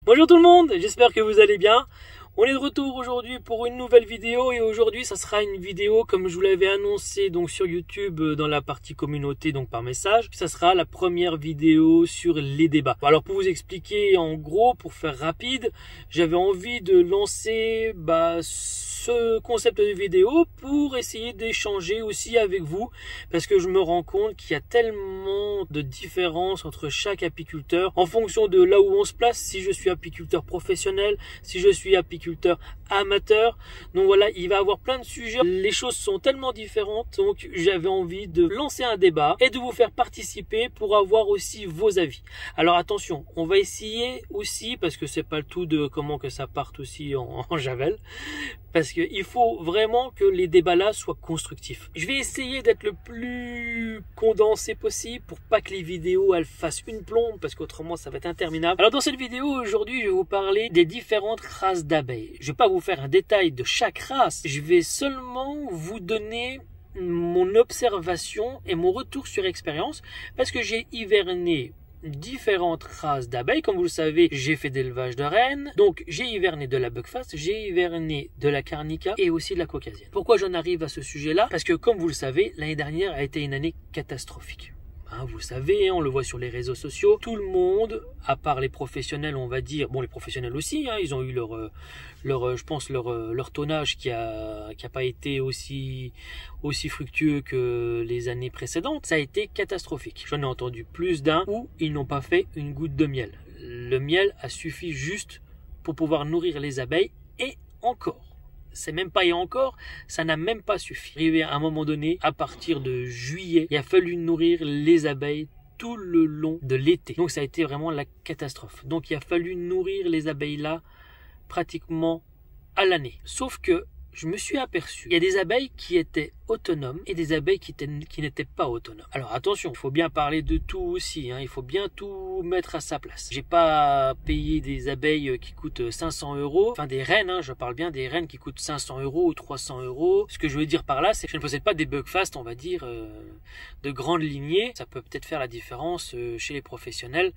Bonjour tout le monde, j'espère que vous allez bien. On est de retour aujourd'hui pour une nouvelle vidéo et aujourd'hui ça sera une vidéo comme je vous l'avais annoncé donc sur YouTube dans la partie communauté donc par message. Ça sera la première vidéo sur les débats. Alors pour vous expliquer en gros, pour faire rapide, j'avais envie de lancer ce concept de vidéo pour essayer d'échanger aussi avec vous parce que je me rends compte qu'il y a tellement de différences entre chaque apiculteur en fonction de là où on se place, si je suis apiculteur professionnel, si je suis apiculteur amateur. Donc voilà, il va y avoir plein de sujets, les choses sont tellement différentes, donc j'avais envie de lancer un débat et de vous faire participer pour avoir aussi vos avis. Alors attention, on va essayer aussi, parce que c'est pas le tout de comment que ça parte aussi en javel, parce qu'il faut vraiment que les débats là soient constructifs. Je vais essayer d'être le plus condensé possible pour pas que les vidéos elles fassent une plombe, parce qu'autrement ça va être interminable. Alors dans cette vidéo aujourd'hui je vais vous parler des différentes races d'abeilles. Je vais pas vous faire un détail de chaque race, je vais seulement vous donner mon observation et mon retour sur expérience, parce que j'ai hiverné différentes races d'abeilles. Comme vous le savez, j'ai fait d'élevage de rennes, donc j'ai hiverné de la buckfast, j'ai hiverné de la carnica et aussi de la caucasienne. Pourquoi j'en arrive à ce sujet-là? Parce que comme vous le savez, l'année dernière a été une année catastrophique. Vous savez, on le voit sur les réseaux sociaux, tout le monde, à part les professionnels, on va dire, bon les professionnels aussi, ils ont eu leur tonnage qui a pas été aussi fructueux que les années précédentes. Ça a été catastrophique. J'en ai entendu plus d'un où ils n'ont pas fait une goutte de miel. Le miel a suffi juste pour pouvoir nourrir les abeilles et encore. C'est même pas et encore, ça n'a même pas suffi. Arrivé à un moment donné, à partir de juillet, il a fallu nourrir les abeilles tout le long de l'été. Donc ça a été vraiment la catastrophe. Donc il a fallu nourrir les abeilles là pratiquement à l'année. Sauf que je me suis aperçu, il y a des abeilles qui étaient autonomes et des abeilles qui n'étaient pas autonomes. Alors attention, il faut bien parler de tout aussi, il faut bien tout mettre à sa place. J'ai pas payé des abeilles qui coûtent 500 €, enfin des reines, je parle bien des reines qui coûtent 500 € ou 300 €. Ce que je veux dire par là, c'est que je ne possède pas des buckfast, on va dire, de grande lignée. Ça peut peut-être faire la différence chez les professionnels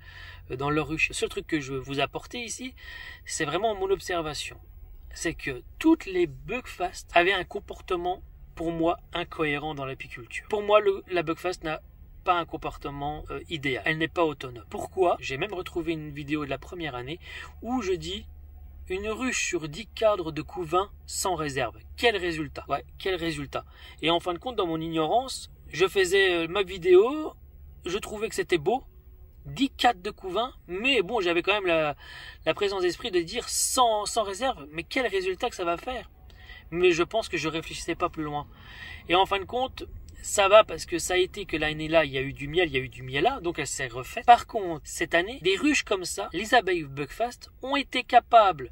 dans leur ruche. Le seul truc que je veux vous apporter ici, c'est vraiment mon observation. C'est que toutes les buckfast avaient un comportement, pour moi, incohérent dans l'apiculture. Pour moi, la buckfast n'a pas un comportement idéal. Elle n'est pas autonome. Pourquoi? J'ai même retrouvé une vidéo de la première année où je dis une ruche sur 10 cadres de couvain sans réserve. Quel résultat? Ouais, quel résultat? Et en fin de compte, dans mon ignorance, je faisais ma vidéo, je trouvais que c'était beau, 10 cadres de couvain, mais bon, j'avais quand même la présence d'esprit de dire sans réserve, mais quel résultat que ça va faire? Mais je pense que je réfléchissais pas plus loin. Et en fin de compte, ça va parce que ça a été que l'année là, il y a eu du miel là, donc elle s'est refaite. Par contre, cette année, des ruches comme ça, les abeilles buckfast ont été capables,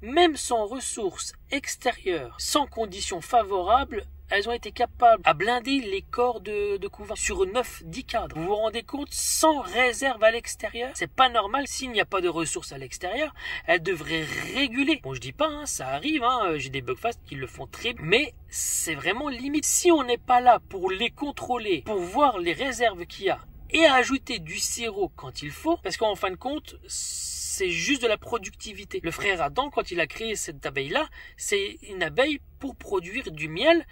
même sans ressources extérieures, sans conditions favorables, elles ont été capables à blinder les corps de couvain sur 9-10 cadres. Vous vous rendez compte, sans réserve à l'extérieur? C'est pas normal. S'il n'y a pas de ressources à l'extérieur, elles devraient réguler. Bon, je dis pas, ça arrive, j'ai des buckfast qui le font très bien, mais c'est vraiment limite. Si on n'est pas là pour les contrôler, pour voir les réserves qu'il y a, et à ajouter du sirop quand il faut, parce qu'en fin de compte, c'est juste de la productivité. Le frère Adam, quand il a créé cette abeille-là, c'est une abeille pour produire du miel.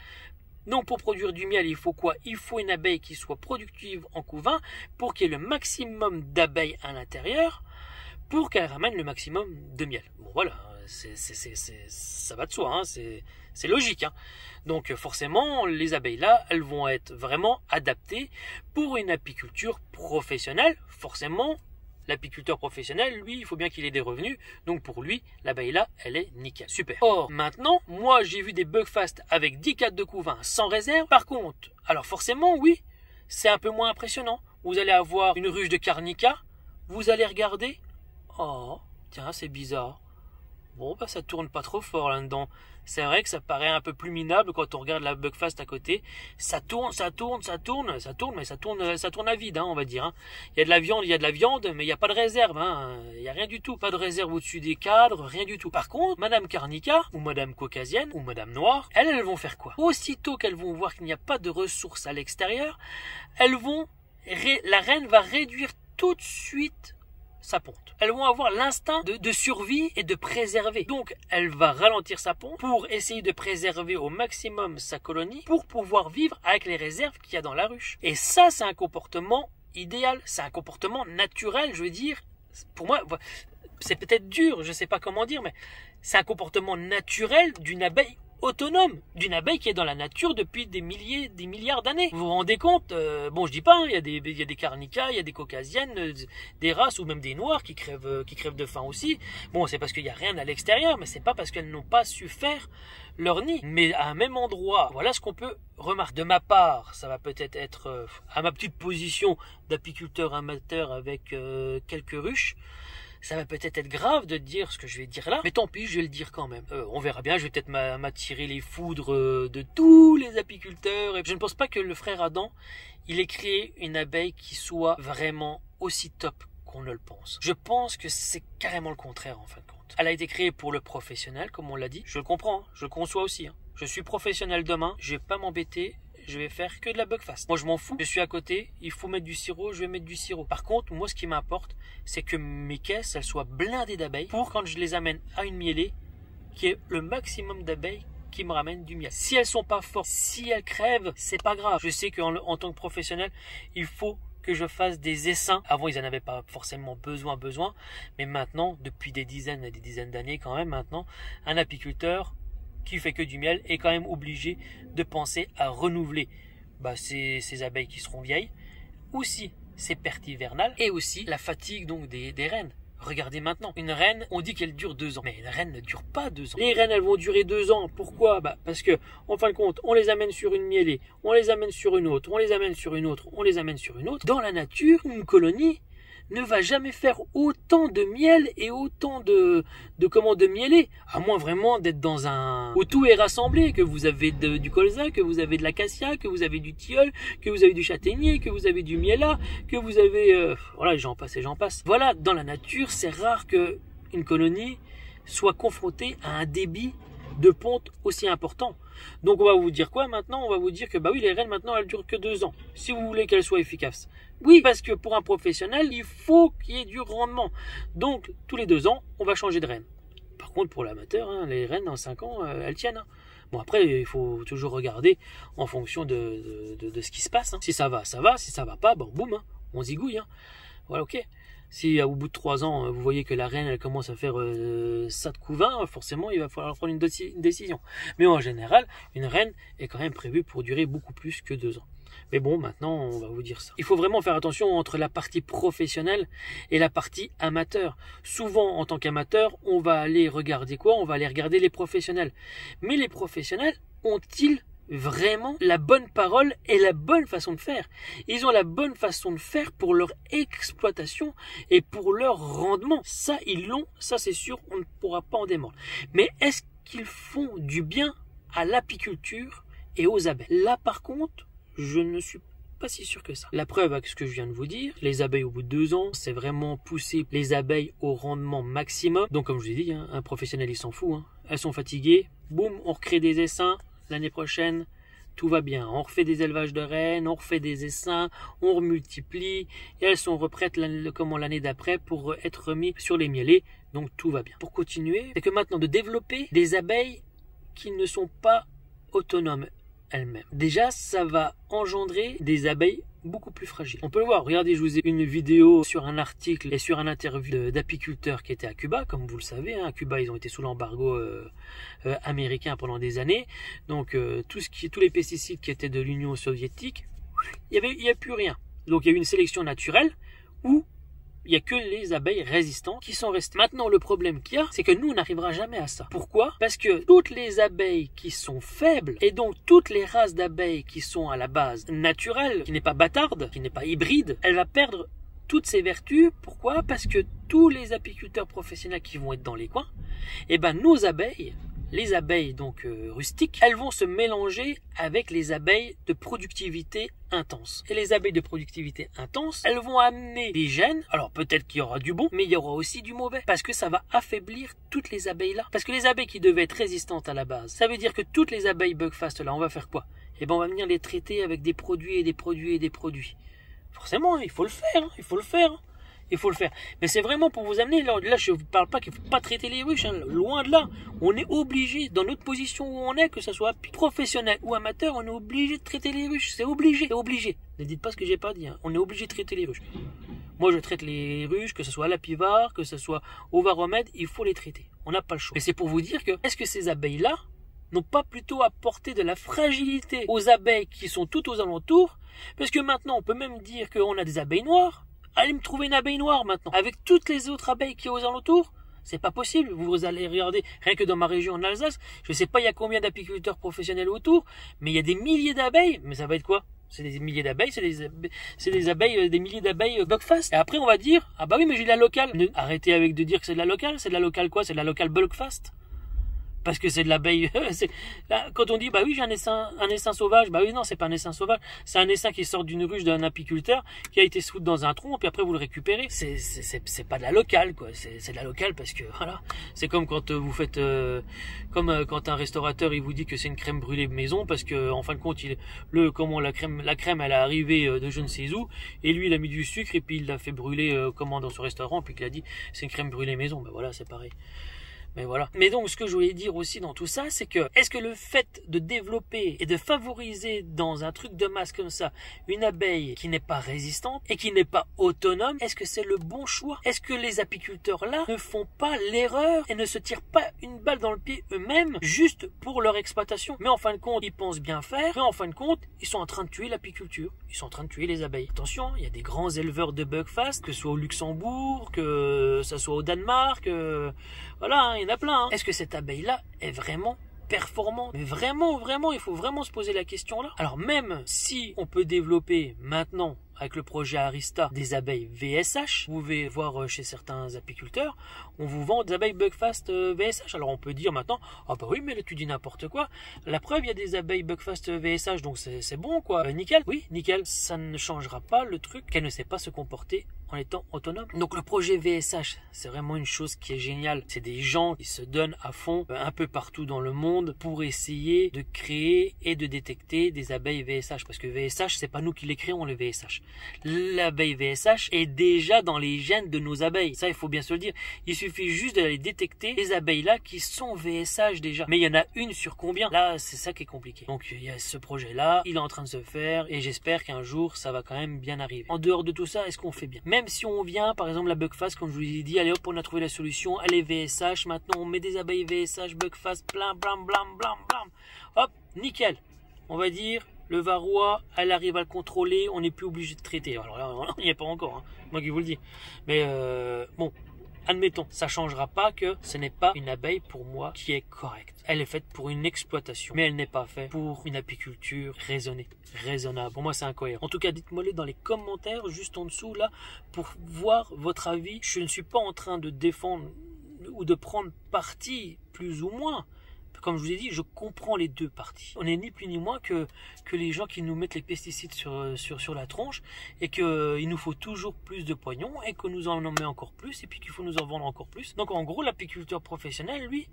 Donc pour produire du miel, il faut quoi? Il faut une abeille qui soit productive en couvain pour qu'il y ait le maximum d'abeilles à l'intérieur pour qu'elle ramène le maximum de miel. Bon voilà, ça va de soi, c'est logique. Donc forcément, les abeilles là, elles vont être vraiment adaptées pour une apiculture professionnelle. Forcément, l'apiculteur professionnel, lui, il faut bien qu'il ait des revenus. Donc pour lui, l'abeille là, elle est nickel. Super. Or, maintenant, moi, j'ai vu des buckfast avec 10 cadres de couvain sans réserve. Par contre, alors forcément, oui, c'est un peu moins impressionnant. Vous allez avoir une ruche de carnica. Vous allez regarder. Oh, tiens, c'est bizarre. Bon, ça tourne pas trop fort là-dedans. C'est vrai que ça paraît un peu plus minable quand on regarde la buckfast à côté. Ça tourne, mais ça tourne à vide, on va dire. Il y a de la viande, mais il n'y a pas de réserve, Il n'y a rien du tout. Pas de réserve au-dessus des cadres, rien du tout. Par contre, Madame Carnica, ou Madame Caucasienne, ou Madame Noire, elles vont faire quoi? Aussitôt qu'elles vont voir qu'il n'y a pas de ressources à l'extérieur, la reine va réduire tout de suite sa ponte. Elles vont avoir l'instinct de survie et de préserver. Donc, elle va ralentir sa ponte pour essayer de préserver au maximum sa colonie pour pouvoir vivre avec les réserves qu'il y a dans la ruche. Et ça, c'est un comportement idéal. C'est un comportement naturel, je veux dire. Pour moi, c'est peut-être dur, je ne sais pas comment dire, mais c'est un comportement naturel d'une abeille autonome, d'une abeille qui est dans la nature depuis des milliards d'années. Vous vous rendez compte, bon, je dis pas, hein, il y a des carnicas, il y a des caucasiennes, des races ou même des noirs qui crèvent de faim aussi. Bon, c'est parce qu'il n'y a rien à l'extérieur, mais c'est pas parce qu'elles n'ont pas su faire leur nid. Mais à un même endroit, voilà ce qu'on peut remarquer. De ma part, ça va peut-être être à ma petite position d'apiculteur amateur avec quelques ruches. Ça va peut-être être grave de dire ce que je vais dire là, mais tant pis, je vais le dire quand même. On verra bien, je vais peut-être m'attirer les foudres de tous les apiculteurs. Et je ne pense pas que le frère Adam, il ait créé une abeille qui soit vraiment aussi top qu'on ne le pense. Je pense que c'est carrément le contraire en fin de compte. Elle a été créée pour le professionnel, comme on l'a dit. Je le comprends, je le conçois aussi. Je suis professionnel demain, je vais pas m'embêter. Je vais faire que de la bugfast. Moi, je m'en fous. Je suis à côté. Il faut mettre du sirop. Je vais mettre du sirop. Par contre, moi, ce qui m'importe, c'est que mes caisses, elles soient blindées d'abeilles pour quand je les amène à une mielée, qu'il y ait le maximum d'abeilles qui me ramènent du miel. Si elles sont pas fortes, si elles crèvent, c'est pas grave. Je sais qu'en tant que professionnel, il faut que je fasse des essaims. Avant, ils n'en avaient pas forcément besoin. Mais maintenant, depuis des dizaines et des dizaines d'années quand même maintenant, un apiculteur qui fait que du miel est quand même obligé de penser à renouveler ces abeilles qui seront vieilles, aussi ses pertes hivernales et aussi la fatigue donc des reines. Regardez maintenant, une reine, on dit qu'elle dure 2 ans, mais une reine ne dure pas 2 ans. Les reines, elles vont durer 2 ans. Pourquoi? Parce que, en fin de compte, on les amène sur une mielée, on les amène sur une autre, on les amène sur une autre, on les amène sur une autre. Dans la nature, une colonie ne va jamais faire autant de miel et autant de mielés, à moins vraiment d'être dans où tout est rassemblé, que vous avez du colza, que vous avez de l'acacia, que vous avez du tilleul, que vous avez du châtaignier, que vous avez du miellat, que vous avez voilà, j'en passe et j'en passe. Voilà, dans la nature, c'est rare que une colonie soit confrontée à un débit de ponte aussi important. Donc on va vous dire quoi maintenant? On va vous dire que oui, les reines maintenant elles durent que 2 ans, si vous voulez qu'elles soient efficaces. Oui, parce que pour un professionnel, il faut qu'il y ait du rendement. Donc tous les 2 ans, on va changer de reine. Par contre, pour l'amateur, les reines dans 5 ans, elles tiennent. Bon, après, il faut toujours regarder en fonction de ce qui se passe. Si ça va, ça va. Si ça va pas, boum, on zigouille. Voilà, ok. Si au bout de 3 ans, vous voyez que la reine elle commence à faire ça de couvain, forcément il va falloir prendre une décision. Mais en général, une reine est quand même prévue pour durer beaucoup plus que 2 ans. Mais bon, maintenant on va vous dire ça. Il faut vraiment faire attention entre la partie professionnelle et la partie amateur. Souvent en tant qu'amateur, on va aller regarder quoi? On va aller regarder les professionnels. Mais les professionnels ont-ils vraiment la bonne parole et la bonne façon de faire? Ils ont la bonne façon de faire pour leur exploitation et pour leur rendement. Ça, ils l'ont, ça c'est sûr, on ne pourra pas en démordre. Mais est-ce qu'ils font du bien à l'apiculture et aux abeilles? Là par contre, je ne suis pas si sûr que ça. La preuve avec ce que je viens de vous dire, les abeilles au bout de 2 ans, c'est vraiment pousser les abeilles au rendement maximum. Donc comme je vous ai dit, un professionnel il s'en fout. Elles sont fatiguées, boum, on recrée des essaims. L'année prochaine, tout va bien. On refait des élevages de reines, on refait des essaims, on remultiplie et elles sont reprêtes l'année d'après pour être remis sur les mielés. Donc tout va bien. Pour continuer, c'est que maintenant de développer des abeilles qui ne sont pas autonomes elles-mêmes. Déjà, ça va engendrer des abeilles beaucoup plus fragiles. On peut le voir. Regardez, je vous ai une vidéo sur un article et sur un interview d'apiculteurs qui étaient à Cuba, comme vous le savez. À Cuba, ils ont été sous l'embargo américain pendant des années. Donc, tous les pesticides qui étaient de l'Union soviétique, il y a plus rien. Donc, il y a eu une sélection naturelle où il n'y a que les abeilles résistantes qui sont restées. Maintenant, le problème qu'il y a, c'est que nous, on n'arrivera jamais à ça. Pourquoi? Parce que toutes les abeilles qui sont faibles, et donc toutes les races d'abeilles qui sont à la base naturelles, qui n'est pas bâtarde, qui n'est pas hybride, elle va perdre toutes ses vertus. Pourquoi? Parce que tous les apiculteurs professionnels qui vont être dans les coins, nos abeilles, les abeilles donc rustiques, elles vont se mélanger avec les abeilles de productivité intense. Et les abeilles de productivité intense, elles vont amener des gènes. Alors peut-être qu'il y aura du bon, mais il y aura aussi du mauvais. Parce que ça va affaiblir toutes les abeilles là. Parce que les abeilles qui devaient être résistantes à la base, ça veut dire que toutes les abeilles bugfast là, on va faire quoi? On va venir les traiter avec des produits et des produits et des produits. Forcément, il faut le faire, il faut le faire. il faut le faire. Mais c'est vraiment pour vous amener, là je ne vous parle pas qu'il ne faut pas traiter les ruches, hein, loin de là. On est obligé, dans notre position où on est, que ce soit professionnel ou amateur, on est obligé de traiter les ruches. C'est obligé, c'est obligé. Ne dites pas ce que j'ai pas dit, hein. On est obligé de traiter les ruches. Moi je traite les ruches, que ce soit à la pivard, que ce soit au varomètre, il faut les traiter. On n'a pas le choix. Mais c'est pour vous dire que, est-ce que ces abeilles-là n'ont pas plutôt apporté de la fragilité aux abeilles qui sont toutes aux alentours? Parce que maintenant on peut même dire qu'on a des abeilles noires. Allez me trouver une abeille noire maintenant. Avec toutes les autres abeilles qui sont aux alentours, c'est pas possible. Vous allez regarder, rien que dans ma région en Alsace, je sais pas il y a combien d'apiculteurs professionnels autour, mais il y a des milliers d'abeilles. Mais ça va être quoi? C'est des milliers d'abeilles, c'est des abeilles, des milliers d'abeilles Buckfast. Et après on va dire, ah bah oui mais j'ai de la locale. Arrêtez avec de dire que c'est de la locale. C'est de la locale quoi? C'est de la locale Buckfast. Parce que c'est de l'abeille. Quand on dit, bah oui, j'ai un essaim sauvage, bah oui, non, c'est pas un essaim sauvage. C'est un essaim qui sort d'une ruche d'un apiculteur qui a été soute dans un tronc, puis après vous le récupérez. C'est pas de la locale, quoi. C'est de la locale parce que, voilà. C'est comme quand vous faites, quand un restaurateur, il vous dit que c'est une crème brûlée maison parce que, en fin de compte, la crème, elle est arrivée de je ne sais où, et lui, il a mis du sucre et puis il l'a fait brûler, dans son restaurant, puis qu'il a dit, c'est une crème brûlée maison. Ben voilà, c'est pareil. Mais voilà. Mais donc, ce que je voulais dire aussi dans tout ça, c'est que, est-ce que le fait de développer et de favoriser dans un truc de masse comme ça, une abeille qui n'est pas résistante et qui n'est pas autonome, est-ce que c'est le bon choix? Est-ce que les apiculteurs là ne font pas l'erreur et ne se tirent pas une balle dans le pied eux-mêmes juste pour leur exploitation? Mais en fin de compte, ils pensent bien faire, mais en fin de compte, ils sont en train de tuer l'apiculture. Ils sont en train de tuer les abeilles. Attention, il y a des grands éleveurs de Buckfast, que ce soit au Luxembourg, que ce soit au Danemark, voilà, hein, il y en a plein. Hein. Est-ce que cette abeille-là est vraiment performante? Mais vraiment, il faut vraiment se poser la question là. Alors même si on peut développer maintenant, avec le projet Arista, des abeilles VSH, vous pouvez voir chez certains apiculteurs, on vous vend des abeilles Buckfast VSH. Alors on peut dire maintenant, ah bah oui mais là tu dis n'importe quoi. La preuve, il y a des abeilles Buckfast VSH, donc c'est bon quoi. Nickel. Oui, nickel. Ça ne changera pas le truc qu'elle ne sait pas se comporter en étant autonome. Donc le projet VSH, c'est vraiment une chose qui est géniale. C'est des gens qui se donnent à fond un peu partout dans le monde pour essayer de créer et de détecter des abeilles VSH. Parce que VSH, c'est pas nous qui les créons, les VSH. L'abeille VSH est déjà dans les gènes de nos abeilles. Ça, il faut bien se le dire. Il suffit juste d'aller détecter les abeilles là qui sont VSH déjà. Mais il y en a une sur combien? Là, c'est ça qui est compliqué. Donc il y a ce projet là, il est en train de se faire et j'espère qu'un jour ça va quand même bien arriver. En dehors de tout ça, est-ce qu'on fait bien? Même si on vient, par exemple la Buckfast, comme je vous ai dit, allez hop, on a trouvé la solution, allez VSH, maintenant on met des abeilles VSH, Buckfast, blam blam blam blam blam, hop, nickel. On va dire, le varroa, elle arrive à le contrôler, on n'est plus obligé de traiter. Alors là, on n'y est pas encore, hein, moi qui vous le dis. Mais bon, admettons, ça changera pas que ce n'est pas une abeille pour moi qui est correcte. Elle est faite pour une exploitation, mais elle n'est pas faite pour une apiculture raisonnée, raisonnable. Pour moi, c'est incohérent. En tout cas, dites-moi-le dans les commentaires, juste en dessous, là, pour voir votre avis. Je ne suis pas en train de défendre ou de prendre parti, plus ou moins. Comme je vous ai dit, je comprends les deux parties. On n'est ni plus ni moins que les gens qui nous mettent les pesticides sur la tronche et qu'il nous faut toujours plus de pognon et que nous en met encore plus et puis qu'il faut nous en vendre encore plus. Donc en gros, l'apiculteur professionnel, lui,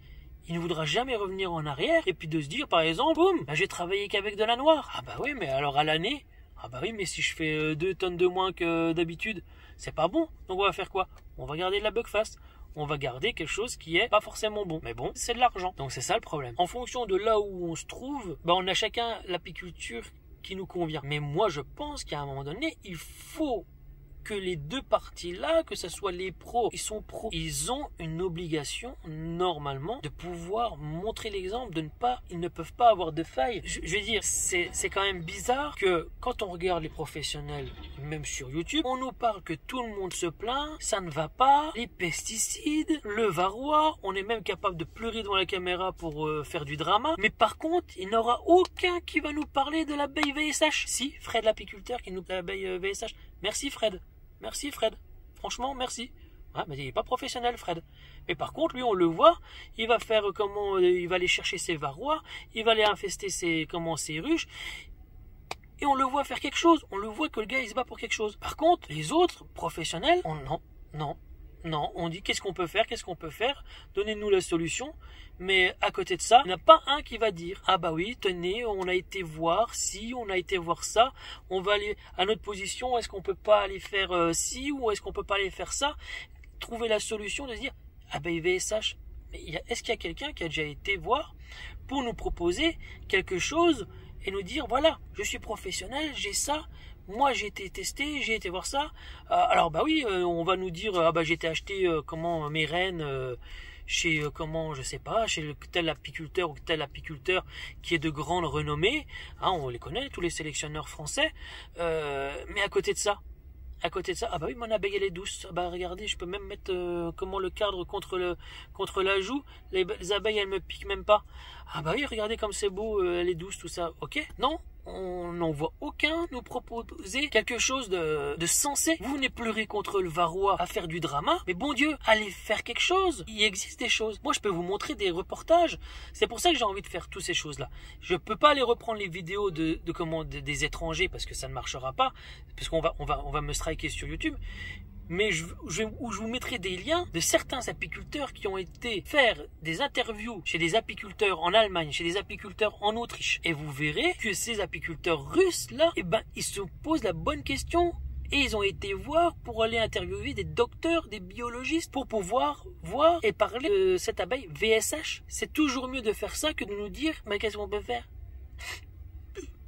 il ne voudra jamais revenir en arrière et puis de se dire, par exemple, boum, là, j'ai travaillé qu'avec de la noire. Ah bah oui, mais alors à l'année, ah bah oui, mais si je fais 2 tonnes de moins que d'habitude, c'est pas bon. Donc on va faire quoi? On va garder de la Buckfast. On va garder quelque chose qui est pas forcément bon. Mais bon, c'est de l'argent. Donc c'est ça le problème. En fonction de là où on se trouve, bah on a chacun l'apiculture qui nous convient. Mais moi je pense qu'à un moment donné, il faut que les deux parties-là, que ce soit les pros, ils sont pros, ils ont une obligation, normalement, de pouvoir montrer l'exemple, ils ne peuvent pas avoir de failles. Je veux dire, c'est quand même bizarre que quand on regarde les professionnels, même sur YouTube, on nous parle que tout le monde se plaint, ça ne va pas, les pesticides, le varroa, on est même capable de pleurer devant la caméra pour faire du drama, mais par contre, il n'y aura aucun qui va nous parler de l'abeille VSH. Si, Fred l'apiculteur qui nous parle de l'abeille VSH. Merci Fred. Merci Fred, franchement merci. Ouais, mais il n'est pas professionnel Fred. Mais par contre lui on le voit, il va faire il va aller chercher ses varrois, il va aller infester ses ruches. Et on le voit faire quelque chose, on le voit que le gars il se bat pour quelque chose. Par contre les autres professionnels, Non, on dit qu'est-ce qu'on peut faire, donnez-nous la solution. Mais à côté de ça, il n'y en a pas un qui va dire ah bah oui, tenez, on a été voir ci, on a été voir ça, on va aller à notre position, est-ce qu'on peut pas aller faire ci ou est-ce qu'on peut pas aller faire ça, trouver la solution de se dire ah bah VSH, mais est-ce qu'il y a quelqu'un qui a déjà été voir pour nous proposer quelque chose et nous dire voilà, je suis professionnel, j'ai ça. Moi j'ai été testé, j'ai été voir ça. Alors bah oui, on va nous dire ah bah j'ai été acheter mes rennes chez je sais pas, chez tel apiculteur ou tel apiculteur qui est de grande renommée. Hein, on les connaît, tous les sélectionneurs français. Mais à côté de ça, ah bah oui, mon abeille elle est douce. Ah bah regardez, je peux même mettre le cadre contre la joue. Les abeilles elles me piquent même pas. Ah bah oui, regardez comme c'est beau, elle est douce tout ça. Ok, non. On n'en voit aucun nous proposer quelque chose de sensé. Vous venez pleurer contre le varroa à faire du drama, mais bon Dieu, allez faire quelque chose. Il existe des choses. Moi, je peux vous montrer des reportages. C'est pour ça que j'ai envie de faire toutes ces choses-là. Je peux pas aller reprendre les vidéos des étrangers parce que ça ne marchera pas, parce qu'on va me striker sur YouTube. Mais je vous mettrai des liens de certains apiculteurs qui ont été faire des interviews chez des apiculteurs en Allemagne, chez des apiculteurs en Autriche. Et vous verrez que ces apiculteurs russes là, ils se posent la bonne question. Et ils ont été voir pour aller interviewer des docteurs, des biologistes, pour pouvoir voir et parler de cette abeille VSH. C'est toujours mieux de faire ça que de nous dire, mais qu'est-ce qu'on peut faire?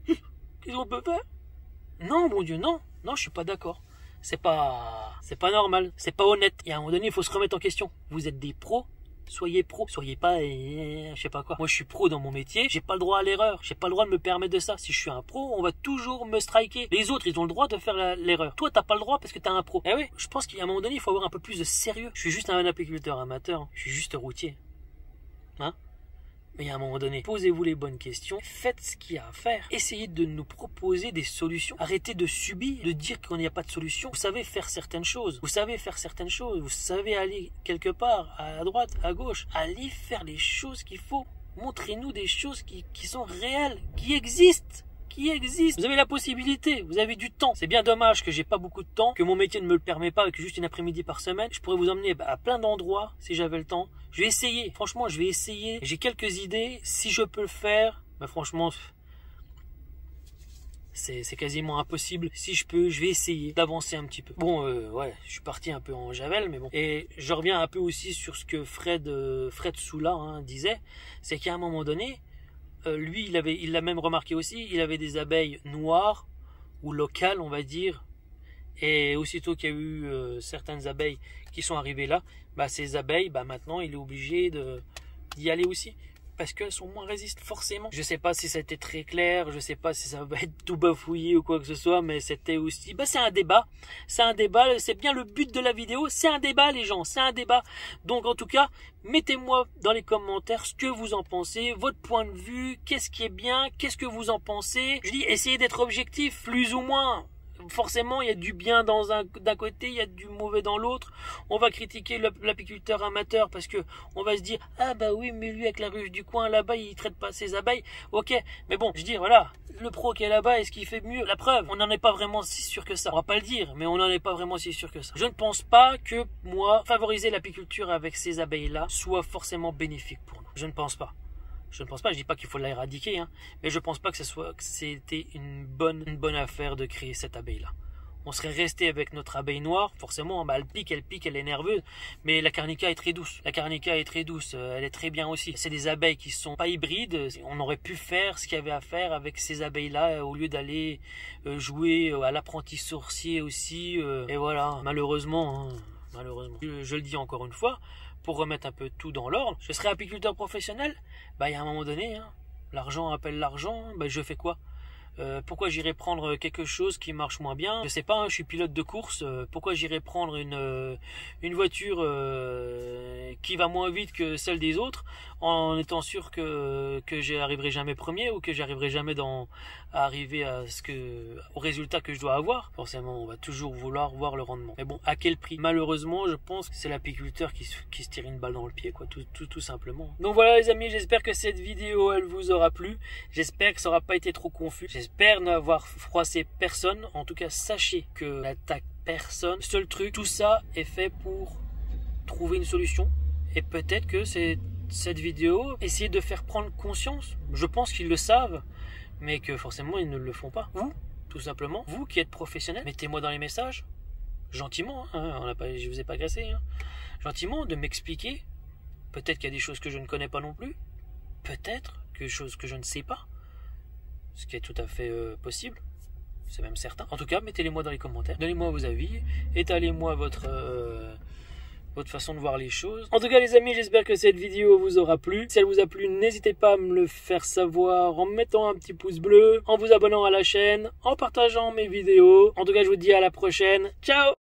Qu'est-ce qu'on peut faire? Non, mon Dieu, non, je suis pas d'accord. C'est pas normal, c'est pas honnête. Et à un moment donné, il faut se remettre en question. Vous êtes des pros, soyez pros, soyez pas, je sais pas quoi. Moi, je suis pro dans mon métier, j'ai pas le droit à l'erreur, j'ai pas le droit de me permettre de ça. Si je suis un pro, on va toujours me striker. Les autres, ils ont le droit de faire l'erreur. Toi, t'as pas le droit parce que t'es un pro. Eh oui, je pense qu'à un moment donné, il faut avoir un peu plus de sérieux. Je suis juste un apiculteur amateur, je suis juste routier. Hein? Mais à un moment donné, posez-vous les bonnes questions, faites ce qu'il y a à faire, essayez de nous proposer des solutions, arrêtez de subir, de dire qu'il n'y a pas de solution. Vous savez faire certaines choses, vous savez aller quelque part, à droite, à gauche, allez faire les choses qu'il faut, montrez-nous des choses qui sont réelles, qui existent. Vous avez la possibilité, vous avez du temps. C'est bien dommage que j'ai pas beaucoup de temps, que mon métier ne me le permet pas, que juste une après-midi par semaine. Je pourrais vous emmener à plein d'endroits si j'avais le temps. Je vais essayer. Franchement, je vais essayer. J'ai quelques idées. Si je peux le faire, mais franchement, c'est quasiment impossible. Si je peux, je vais essayer d'avancer un petit peu. Bon, je suis parti un peu en javel, mais bon. Et je reviens un peu aussi sur ce que Fred Soula disait, c'est qu'à un moment donné, lui, il l'a même remarqué aussi, il avait des abeilles noires ou locales, on va dire. Et aussitôt qu'il y a eu certaines abeilles qui sont arrivées là, ces abeilles, maintenant, il est obligé d'y aller aussi. Parce qu'elles sont moins résistantes, forcément. Je sais pas si ça a été très clair, je sais pas si ça va être tout bafouillé ou quoi que ce soit, mais c'était aussi... c'est un débat. C'est bien le but de la vidéo. C'est un débat, les gens. C'est un débat. Donc, en tout cas, mettez-moi dans les commentaires ce que vous en pensez, votre point de vue, qu'est-ce qui est bien, qu'est-ce que vous en pensez. Je dis, essayez d'être objectif, plus ou moins. Forcément, il y a du bien d'un côté, il y a du mauvais dans l'autre. On va critiquer l'apiculteur amateur parce que on va se dire ah bah oui, mais lui avec la ruche du coin là-bas, il traite pas ses abeilles. Ok, mais bon, je dis voilà, le pro qui est là-bas, est-ce qu'il fait mieux? La preuve, on n'en est pas vraiment si sûr que ça. On va pas le dire, mais on n'en est pas vraiment si sûr que ça. Je ne pense pas que moi favoriser l'apiculture avec ces abeilles-là soit forcément bénéfique pour nous. Je ne pense pas. Je dis pas qu'il faut l'éradiquer, mais je pense pas que c'était une bonne affaire de créer cette abeille-là. On serait resté avec notre abeille noire, forcément, elle pique, elle est nerveuse, mais la Carnica est très douce. Elle est très bien aussi. C'est des abeilles qui sont pas hybrides, on aurait pu faire ce qu'il y avait à faire avec ces abeilles-là, au lieu d'aller jouer à l'apprenti sorcier aussi, et voilà, malheureusement, je le dis encore une fois, pour remettre un peu tout dans l'ordre, je serais apiculteur professionnel, il y a un moment donné, l'argent appelle l'argent, je fais quoi? Pourquoi j'irais prendre quelque chose qui marche moins bien? Je sais pas, je suis pilote de course, pourquoi j'irais prendre une voiture qui va moins vite que celle des autres en étant sûr que j'y arriverai jamais premier ou que j'arriverai jamais à arriver au résultat que je dois avoir? Forcément, on va toujours vouloir voir le rendement. Mais bon, à quel prix? Malheureusement, je pense que c'est l'apiculteur qui se tire une balle dans le pied, quoi, tout simplement. Donc voilà les amis, j'espère que cette vidéo elle vous aura plu. J'espère que ça n'aura pas été trop confus. J'espère n'avoir froissé personne. En tout cas, sachez que n'attaque personne. Seul truc, tout ça est fait pour trouver une solution. Et peut-être que c'est cette vidéo, essayer de faire prendre conscience. Je pense qu'ils le savent, mais que forcément ils ne le font pas. Vous, tout simplement, vous qui êtes professionnel, mettez-moi dans les messages, gentiment, hein, je vous ai pas agressé, hein, gentiment, de m'expliquer. Peut-être qu'il y a des choses que je ne connais pas non plus. Peut-être quelque chose que je ne sais pas. Ce qui est tout à fait possible. C'est même certain. En tout cas, mettez-les-moi dans les commentaires. Donnez-moi vos avis. Étalez-moi votre façon de voir les choses. En tout cas, les amis, j'espère que cette vidéo vous aura plu. Si elle vous a plu, n'hésitez pas à me le faire savoir en mettant un petit pouce bleu, en vous abonnant à la chaîne, en partageant mes vidéos. En tout cas, je vous dis à la prochaine. Ciao!